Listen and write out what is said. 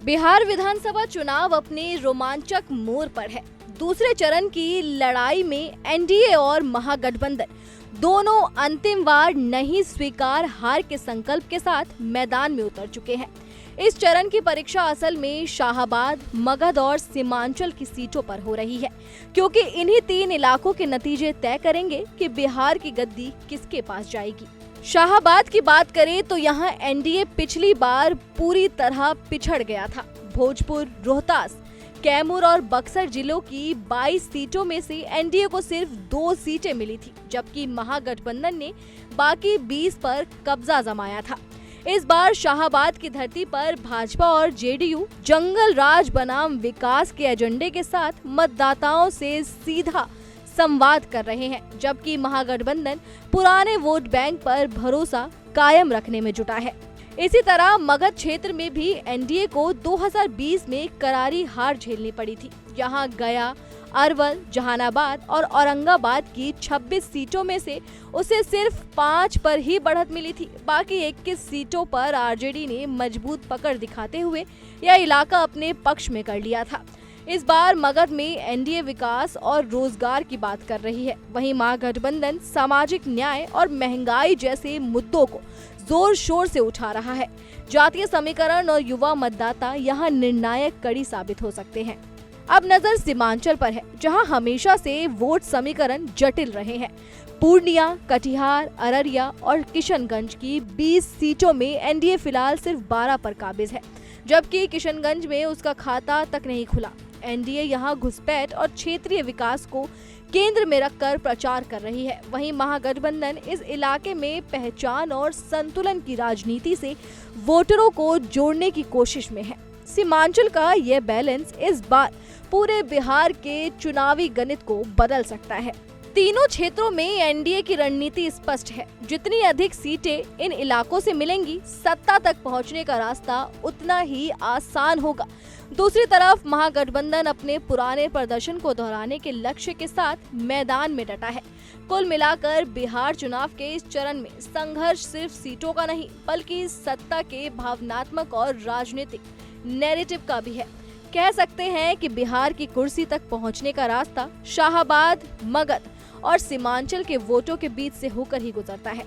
बिहार विधानसभा चुनाव अपने रोमांचक मोड़ पर है। दूसरे चरण की लड़ाई में एनडीए और महागठबंधन दोनों अंतिम बार नहीं स्वीकार हार के संकल्प के साथ मैदान में उतर चुके हैं। इस चरण की परीक्षा असल में शाहाबाद, मगध और सीमांचल की सीटों पर हो रही है, क्योंकि इन्हीं तीन इलाकों के नतीजे तय करेंगे कि बिहार की गद्दी किसके पास जाएगी। शाहाबाद की बात करें तो यहाँ एनडीए पिछली बार पूरी तरह पिछड़ गया था। भोजपुर, रोहतास, कैमूर और बक्सर जिलों की 22 सीटों में से एनडीए को सिर्फ 2 सीटें मिली थी, जबकि महागठबंधन ने बाकी 20 पर कब्जा जमाया था। इस बार शाहाबाद की धरती पर भाजपा और जेडीयू जंगल राज बनाम विकास के एजेंडे के साथ मतदाताओं से सीधा संवाद कर रहे हैं, जबकि महागठबंधन पुराने वोट बैंक पर भरोसा कायम रखने में जुटा है। इसी तरह मगध क्षेत्र में भी एनडीए को 2020 में करारी हार झेलनी पड़ी थी। यहाँ गया, अरवल, जहानाबाद और औरंगाबाद की 26 सीटों में से उसे सिर्फ 5 पर ही बढ़त मिली थी। बाकी 21 सीटों पर आरजेडी ने मजबूत पकड़ दिखाते हुए यह इलाका अपने पक्ष में कर लिया था। इस बार मगध में एनडीए विकास और रोजगार की बात कर रही है, वहीं महागठबंधन सामाजिक न्याय और महंगाई जैसे मुद्दों को जोर शोर से उठा रहा है। जातीय समीकरण और युवा मतदाता यहाँ निर्णायक कड़ी साबित हो सकते हैं। अब नजर सीमांचल पर है, जहां हमेशा से वोट समीकरण जटिल रहे हैं। पूर्णिया, कटिहार, अररिया और किशनगंज की 20 सीटों में एनडीए फिलहाल सिर्फ 12 पर काबिज है, जबकि किशनगंज में उसका खाता तक नहीं खुला। एनडीए यहां घुसपैठ और क्षेत्रीय विकास को केंद्र में रखकर प्रचार कर रही है। वहीं महागठबंधन इस इलाके में पहचान और संतुलन की राजनीति से वोटरों को जोड़ने की कोशिश में है। सीमांचल का यह बैलेंस इस बार पूरे बिहार के चुनावी गणित को बदल सकता है। तीनों क्षेत्रों में एनडीए की रणनीति स्पष्ट है। जितनी अधिक सीटें इन इलाकों से मिलेंगी, सत्ता तक पहुंचने का रास्ता उतना ही आसान होगा। दूसरी तरफ महागठबंधन अपने पुराने प्रदर्शन को दोहराने के लक्ष्य के साथ मैदान में डटा है। कुल मिलाकर बिहार चुनाव के इस चरण में संघर्ष सिर्फ सीटों का नहीं, बल्कि सत्ता के भावनात्मक और राजनीतिक नैरेटिव का भी है। कह सकते हैं कि बिहार की कुर्सी तक पहुंचने का रास्ता शाहाबाद, मगध और सीमांचल के वोटों के बीच से होकर ही गुजरता है।